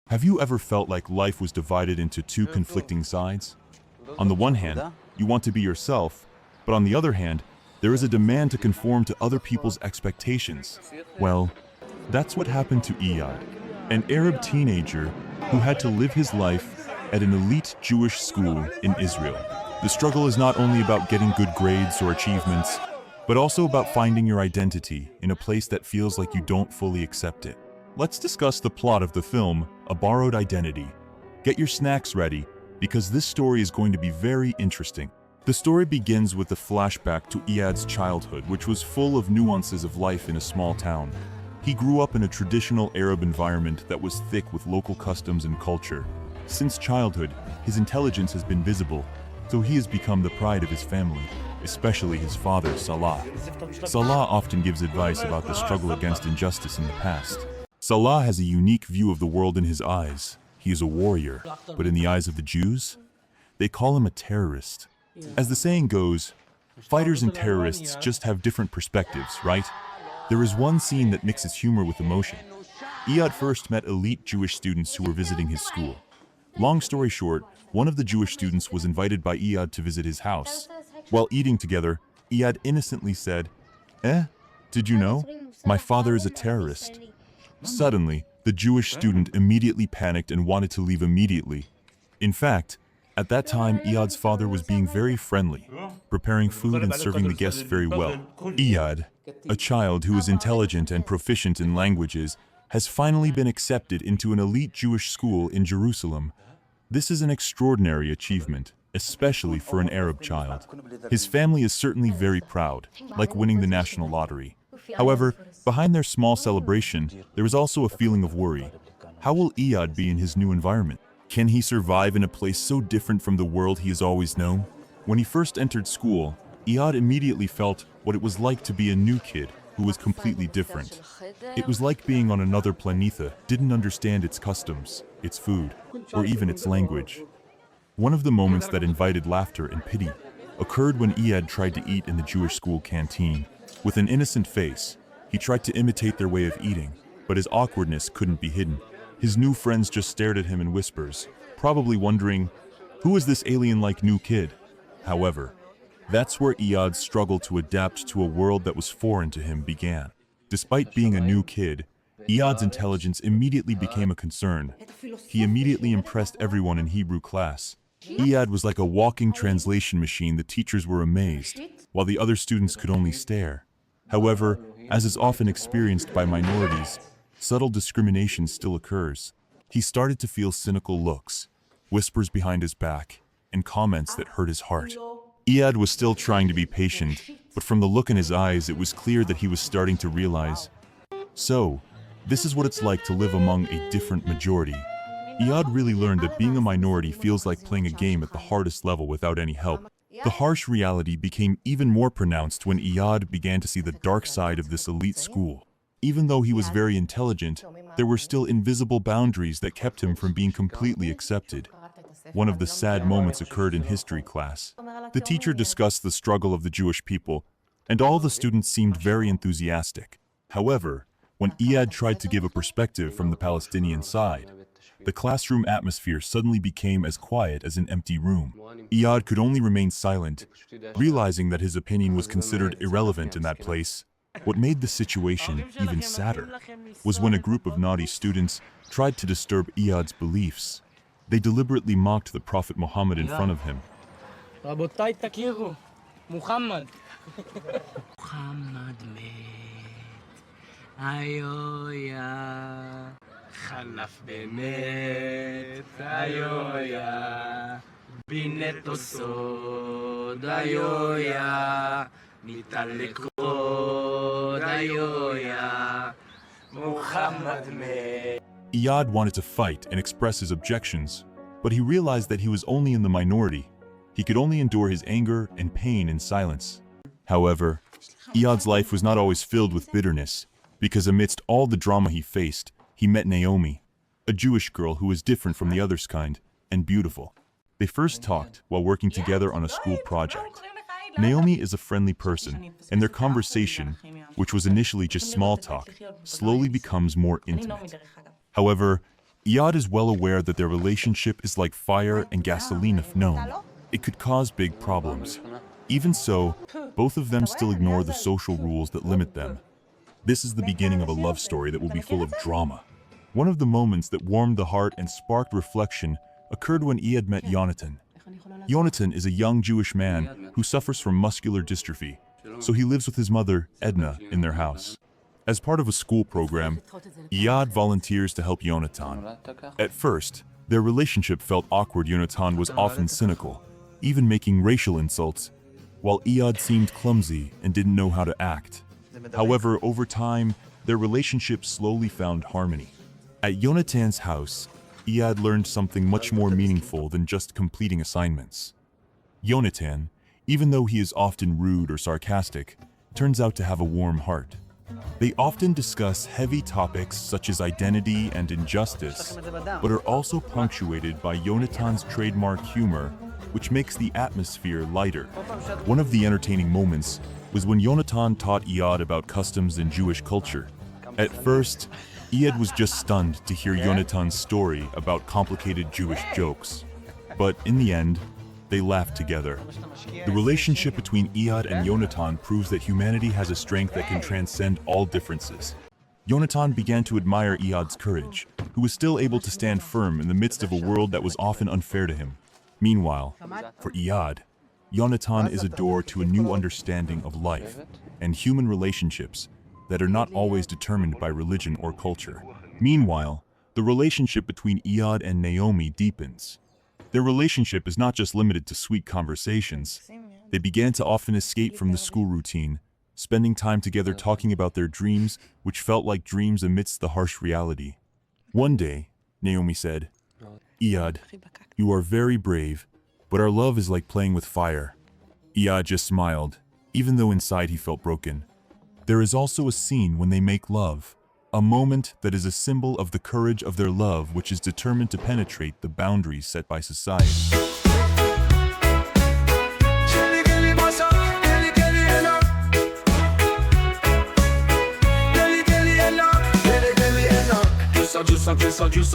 Have you ever felt like life was divided into two conflicting sides? On the one hand, you want to be yourself, but on the other hand, there is a demand to conform to other people's expectations. Well, that's what happened to Eyad, an Arab teenager who had to live his life at an elite Jewish school in Israel. The struggle is not only about getting good grades or achievements, but also about finding your identity in a place that feels like you don't fully accept it. Let's discuss the plot of the film, A Borrowed Identity. Get your snacks ready, because this story is going to be very interesting. The story begins with a flashback to Eyad's childhood, which was full of nuances of life in a small town. He grew up in a traditional Arab environment that was thick with local customs and culture. Since childhood, his intelligence has been visible, so he has become the pride of his family, especially his father, Salah. Salah often gives advice about the struggle against injustice in the past. Salah has a unique view of the world in his eyes. He is a warrior, but in the eyes of the Jews, they call him a terrorist. As the saying goes, fighters and terrorists just have different perspectives, right? There is one scene that mixes humor with emotion. Eyad first met elite Jewish students who were visiting his school. Long story short, one of the Jewish students was invited by Eyad to visit his house. While eating together, Eyad innocently said, "Did you know? My father is a terrorist." Suddenly, the Jewish student immediately panicked and wanted to leave immediately. In fact, at that time, Eyad's father was being very friendly, preparing food and serving the guests very well. Eyad, a child who is intelligent and proficient in languages, has finally been accepted into an elite Jewish school in Jerusalem. This is an extraordinary achievement, especially for an Arab child. His family is certainly very proud, like winning the national lottery. However, behind their small celebration, there is also a feeling of worry. How will Eyad be in his new environment? Can he survive in a place so different from the world he has always known? When he first entered school, Eyad immediately felt what it was like to be a new kid who was completely different. It was like being on another planeta, didn't understand its customs, its food, or even its language. One of the moments that invited laughter and pity occurred when Eyad tried to eat in the Jewish school canteen. With an innocent face, he tried to imitate their way of eating, but his awkwardness couldn't be hidden. His new friends just stared at him in whispers, probably wondering, who is this alien-like new kid? However, that's where Eyad's struggle to adapt to a world that was foreign to him began. Despite being a new kid, Eyad's intelligence immediately became a concern. He immediately impressed everyone in Hebrew class. Eyad was like a walking translation machine. The teachers were amazed, while the other students could only stare. However, as is often experienced by minorities, subtle discrimination still occurs. He started to feel cynical looks, whispers behind his back, and comments that hurt his heart. Eyad was still trying to be patient, but from the look in his eyes, it was clear that he was starting to realize. So, this is what it's like to live among a different majority. Eyad really learned that being a minority feels like playing a game at the hardest level without any help. The harsh reality became even more pronounced when Eyad began to see the dark side of this elite school. Even though he was very intelligent, there were still invisible boundaries that kept him from being completely accepted. One of the sad moments occurred in history class. The teacher discussed the struggle of the Jewish people, and all the students seemed very enthusiastic. However, when Eyad tried to give a perspective from the Palestinian side, the classroom atmosphere suddenly became as quiet as an empty room. Eyad could only remain silent, realizing that his opinion was considered irrelevant in that place. What made the situation even sadder was when a group of naughty students tried to disturb Eyad's beliefs. They deliberately mocked the Prophet Muhammad in front of him. Muhammad חלף באמת, היויה, בינת הסוד, היויה, ניתן לקרוא, היויה, Muhammad מת. Eyad wanted to fight and express his objections, but he realized that he was only in the minority. He could only endure his anger and pain in silence. However, Eyad's life was not always filled with bitterness, because amidst all the drama he faced, he met Naomi, a Jewish girl who was different from the others' kind and beautiful. They first talked while working together on a school project. Naomi is a friendly person, and their conversation, which was initially just small talk, slowly becomes more intimate. However, Eyad is well aware that their relationship is like fire and gasoline if known. It could cause big problems. Even so, both of them still ignore the social rules that limit them. This is the beginning of a love story that will be full of drama. One of the moments that warmed the heart and sparked reflection occurred when Eyad met Yonatan. Yonatan is a young Jewish man who suffers from muscular dystrophy, so he lives with his mother, Edna, in their house. As part of a school program, Eyad volunteers to help Yonatan. At first, their relationship felt awkward. Yonatan was often cynical, even making racial insults, while Eyad seemed clumsy and didn't know how to act. However, over time, their relationship slowly found harmony. At Yonatan's house, Eyad learned something much more meaningful than just completing assignments. Yonatan, even though he is often rude or sarcastic, turns out to have a warm heart. They often discuss heavy topics such as identity and injustice, but are also punctuated by Yonatan's trademark humor, which makes the atmosphere lighter. One of the entertaining moments was when Yonatan taught Eyad about customs and Jewish culture. At first, Eyad was just stunned to hear Yonatan's story about complicated Jewish jokes. But in the end, they laughed together. The relationship between Eyad and Yonatan proves that humanity has a strength that can transcend all differences. Yonatan began to admire Eyad's courage, who was still able to stand firm in the midst of a world that was often unfair to him. Meanwhile, for Eyad, Yonatan is a door to a new understanding of life and human relationships that are not always determined by religion or culture. Meanwhile, the relationship between Eyad and Naomi deepens. Their relationship is not just limited to sweet conversations. They began to often escape from the school routine, spending time together talking about their dreams, which felt like dreams amidst the harsh reality. One day, Naomi said, "Eyad, you are very brave, but our love is like playing with fire." Eyad just smiled, even though inside he felt broken. There is also a scene when they make love, a moment that is a symbol of the courage of their love, which is determined to penetrate the boundaries set by society. Juice,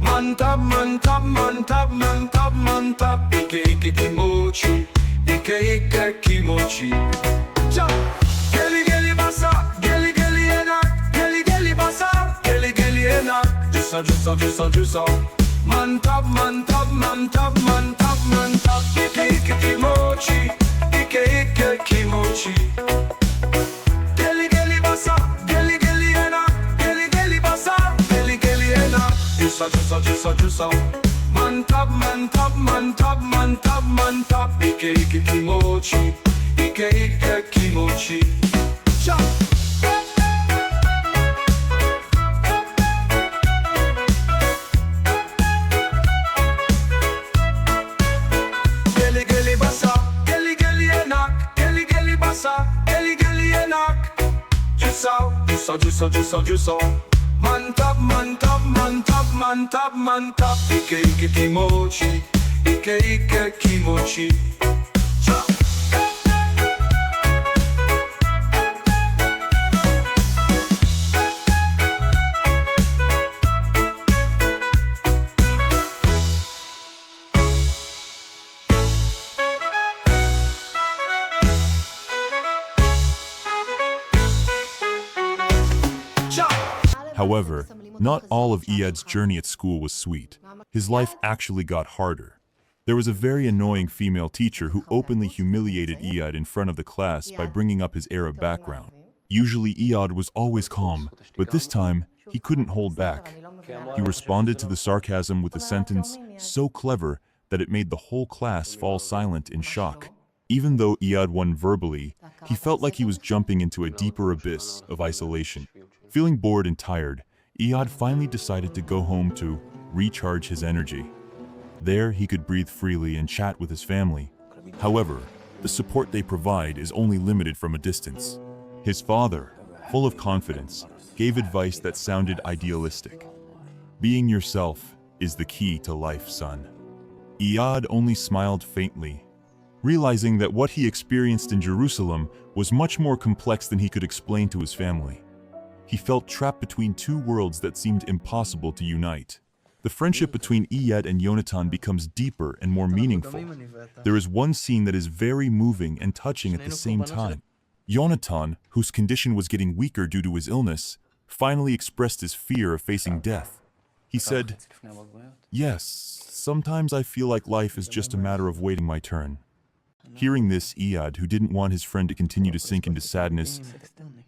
man top, man top, man top, man top, man top. Ike kimochi, ike kimochi. Geli basa, geli ena, geli basa, geli ena. Juice, man top, man top, man top, man top, man top. Ike kimochi, ike kimochi. Chop. Juice, man top, man top, man top, man top, man top. Ike kimochi, ike kimochi. However, not all of Eyad's journey at school was sweet. His life actually got harder. There was a very annoying female teacher who openly humiliated Eyad in front of the class by bringing up his Arab background. Usually Eyad was always calm, but this time he couldn't hold back. He responded to the sarcasm with a sentence so clever that it made the whole class fall silent in shock. Even though Eyad won verbally, he felt like he was jumping into a deeper abyss of isolation. Feeling bored and tired, Eyad finally decided to go home to recharge his energy. There, he could breathe freely and chat with his family. However, the support they provide is only limited from a distance. His father, full of confidence, gave advice that sounded idealistic. Being yourself is the key to life, son. Eyad only smiled faintly, realizing that what he experienced in Jerusalem was much more complex than he could explain to his family. He felt trapped between two worlds that seemed impossible to unite. The friendship between Eyad and Yonatan becomes deeper and more meaningful. There is one scene that is very moving and touching at the same time. Yonatan, whose condition was getting weaker due to his illness, finally expressed his fear of facing death. He said, "Yes, sometimes I feel like life is just a matter of waiting my turn." Hearing this, Eyad, who didn't want his friend to continue to sink into sadness,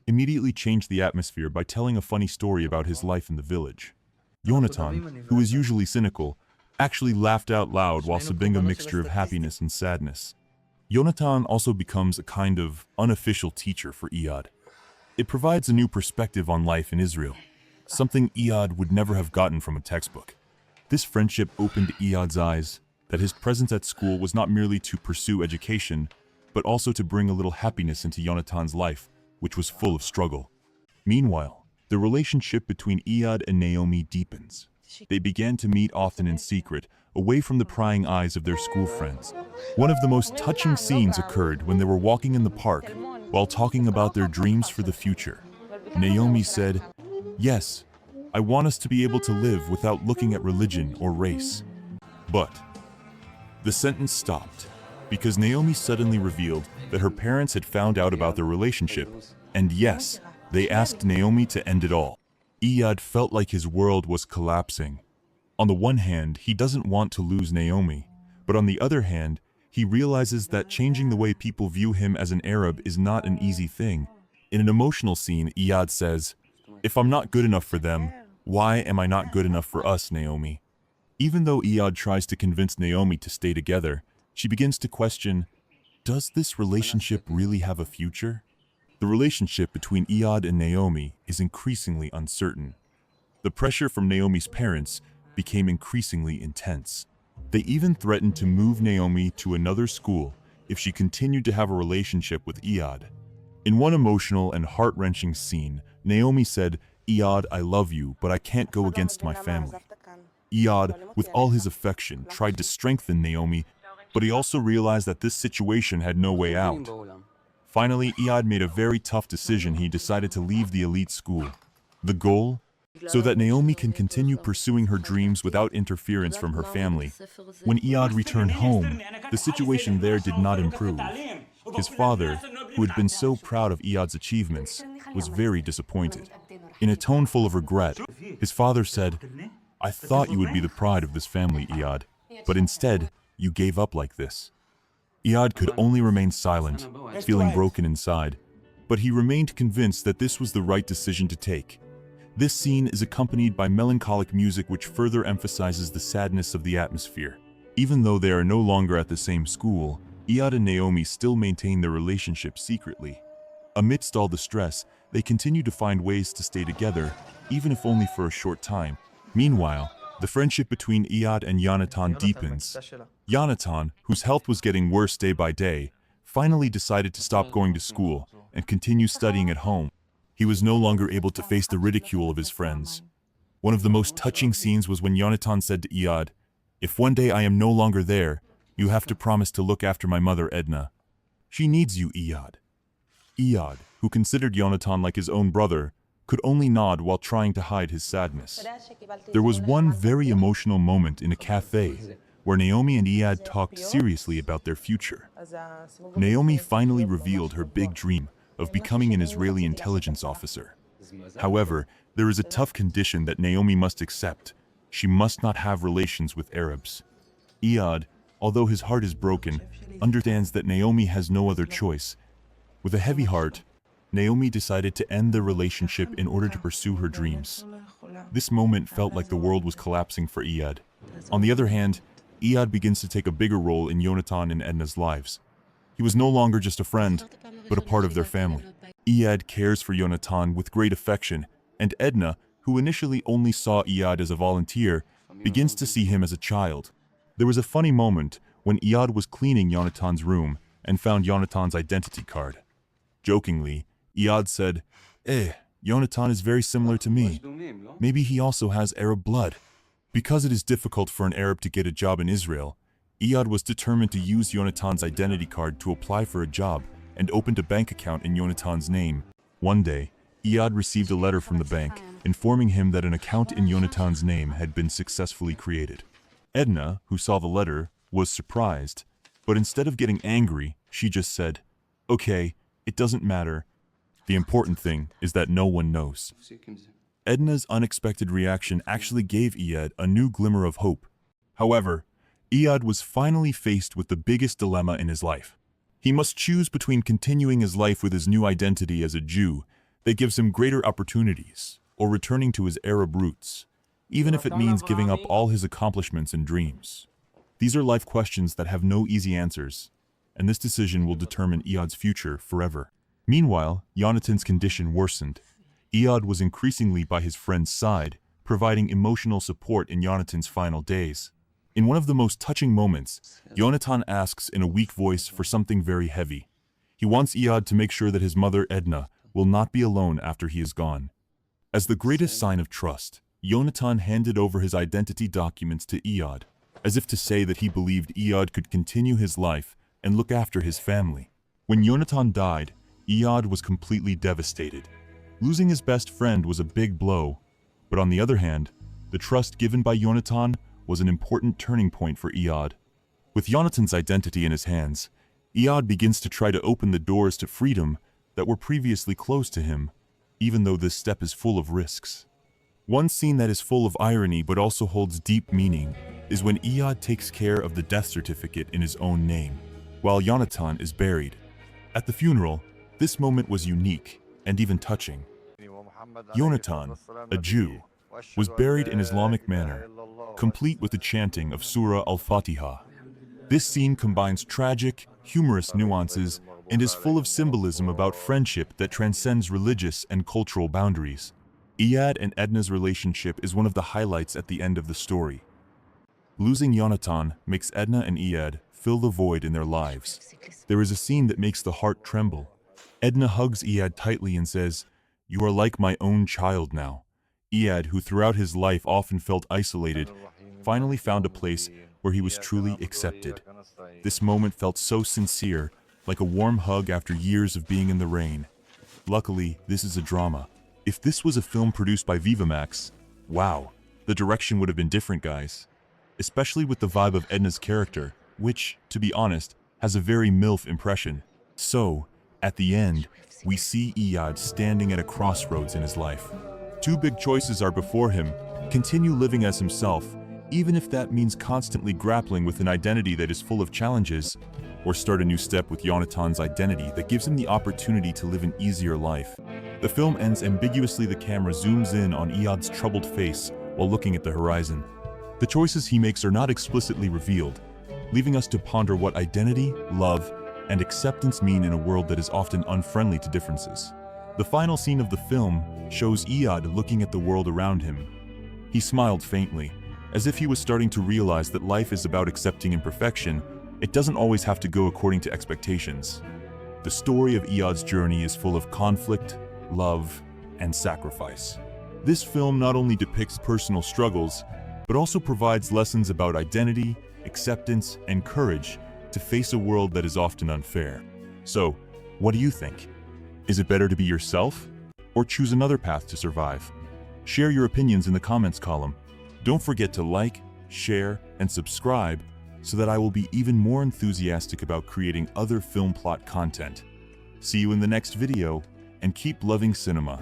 immediately changed the atmosphere by telling a funny story about his life in the village. Yonatan, who is usually cynical, actually laughed out loud while sipping a mixture of happiness and sadness. Yonatan also becomes a kind of unofficial teacher for Eyad. It provides a new perspective on life in Israel, something Eyad would never have gotten from a textbook. This friendship opened Eyad's eyes that his presence at school was not merely to pursue education, but also to bring a little happiness into Yonatan's life, which was full of struggle. Meanwhile, the relationship between Eyad and Naomi deepens. They began to meet often in secret, away from the prying eyes of their school friends. One of the most touching scenes occurred when they were walking in the park while talking about their dreams for the future. Naomi said, "Yes, I want us to be able to live without looking at religion or race." But the sentence stopped because Naomi suddenly revealed that her parents had found out about their relationship, and yes, they asked Naomi to end it all. Eyad felt like his world was collapsing. On the one hand, he doesn't want to lose Naomi, but on the other hand, he realizes that changing the way people view him as an Arab is not an easy thing. In an emotional scene, Eyad says, "If I'm not good enough for them, why am I not good enough for us, Naomi?" Even though Eyad tries to convince Naomi to stay together, she begins to question, does this relationship really have a future? The relationship between Eyad and Naomi is increasingly uncertain. The pressure from Naomi's parents became increasingly intense. They even threatened to move Naomi to another school if she continued to have a relationship with Eyad. In one emotional and heart-wrenching scene, Naomi said, "Eyad, I love you, but I can't go against my family." Eyad, with all his affection, tried to strengthen Naomi, but he also realized that this situation had no way out. Finally, Eyad made a very tough decision. He decided to leave the elite school. The goal? So that Naomi can continue pursuing her dreams without interference from her family. When Eyad returned home, the situation there did not improve. His father, who had been so proud of Eyad's achievements, was very disappointed. In a tone full of regret, his father said, "I thought you would be the pride of this family, Eyad, but instead, you gave up like this." Eyad could only remain silent, feeling broken inside, but he remained convinced that this was the right decision to take. This scene is accompanied by melancholic music which further emphasizes the sadness of the atmosphere. Even though they are no longer at the same school, Eyad and Naomi still maintain their relationship secretly. Amidst all the stress, they continue to find ways to stay together, even if only for a short time. Meanwhile, the friendship between Eyad and Yonatan deepens. Yonatan, whose health was getting worse day by day, finally decided to stop going to school and continue studying at home. He was no longer able to face the ridicule of his friends. One of the most touching scenes was when Yonatan said to Eyad, "If one day I am no longer there, you have to promise to look after my mother Edna. She needs you, Eyad." Eyad, who considered Yonatan like his own brother, could only nod while trying to hide his sadness. There was one very emotional moment in a cafe where Naomi and Eyad talked seriously about their future. Naomi finally revealed her big dream of becoming an Israeli intelligence officer. However, there is a tough condition that Naomi must accept. She must not have relations with Arabs. Eyad, although his heart is broken, understands that Naomi has no other choice. With a heavy heart, Naomi decided to end their relationship in order to pursue her dreams. This moment felt like the world was collapsing for Eyad. On the other hand, Eyad begins to take a bigger role in Yonatan and Edna's lives. He was no longer just a friend, but a part of their family. Eyad cares for Yonatan with great affection, and Edna, who initially only saw Eyad as a volunteer, begins to see him as a child. There was a funny moment when Eyad was cleaning Yonatan's room and found Yonatan's identity card. Jokingly, Eyad said, Yonatan is very similar to me. Maybe he also has Arab blood." Because it is difficult for an Arab to get a job in Israel, Eyad was determined to use Yonatan's identity card to apply for a job and opened a bank account in Yonatan's name. One day, Eyad received a letter from the bank informing him that an account in Yonatan's name had been successfully created. Edna, who saw the letter, was surprised, but instead of getting angry, she just said, "Okay, it doesn't matter. The important thing is that no one knows." Edna's unexpected reaction actually gave Eyad a new glimmer of hope. However, Eyad was finally faced with the biggest dilemma in his life. He must choose between continuing his life with his new identity as a Jew that gives him greater opportunities, or returning to his Arab roots, even if it means giving up all his accomplishments and dreams. These are life questions that have no easy answers, and this decision will determine Eyad's future forever. Meanwhile, Yonatan's condition worsened. Eyad was increasingly by his friend's side, providing emotional support in Yonatan's final days. In one of the most touching moments, Yonatan asks in a weak voice for something very heavy. He wants Eyad to make sure that his mother Edna will not be alone after he is gone. As the greatest sign of trust, Yonatan handed over his identity documents to Eyad, as if to say that he believed Eyad could continue his life and look after his family. When Yonatan died, Eyad was completely devastated. Losing his best friend was a big blow, but on the other hand, the trust given by Yonatan was an important turning point for Eyad. With Yonatan's identity in his hands, Eyad begins to try to open the doors to freedom that were previously closed to him, even though this step is full of risks. One scene that is full of irony but also holds deep meaning is when Eyad takes care of the death certificate in his own name, while Yonatan is buried. At the funeral, this moment was unique and even touching. Yonatan, a Jew, was buried in Islamic manner, complete with the chanting of Surah Al-Fatiha. This scene combines tragic, humorous nuances and is full of symbolism about friendship that transcends religious and cultural boundaries. Eyad and Edna's relationship is one of the highlights at the end of the story. Losing Yonatan makes Edna and Eyad fill the void in their lives. There is a scene that makes the heart tremble. Edna hugs Eyad tightly and says, "You are like my own child now." Eyad, who throughout his life often felt isolated, finally found a place where he was truly accepted. This moment felt so sincere, like a warm hug after years of being in the rain. Luckily, this is a drama. If this was a film produced by Vivamax, wow, the direction would have been different, guys. Especially with the vibe of Edna's character, which, to be honest, has a very MILF impression. So, at the end, we see Eyad standing at a crossroads in his life. Two big choices are before him: continue living as himself, even if that means constantly grappling with an identity that is full of challenges, or start a new step with Yonatan's identity that gives him the opportunity to live an easier life. The film ends ambiguously. The camera zooms in on Eyad's troubled face while looking at the horizon. The choices he makes are not explicitly revealed, leaving us to ponder what identity, love, and acceptance mean in a world that is often unfriendly to differences. The final scene of the film shows Eyad looking at the world around him. He smiled faintly, as if he was starting to realize that life is about accepting imperfection. It doesn't always have to go according to expectations. The story of Eyad's journey is full of conflict, love, and sacrifice. This film not only depicts personal struggles, but also provides lessons about identity, acceptance, and courage to face a world that is often unfair. So, what do you think? Is it better to be yourself, or choose another path to survive? Share your opinions in the comments column. Don't forget to like, share, and subscribe so that I will be even more enthusiastic about creating other film plot content. See you in the next video, and keep loving cinema.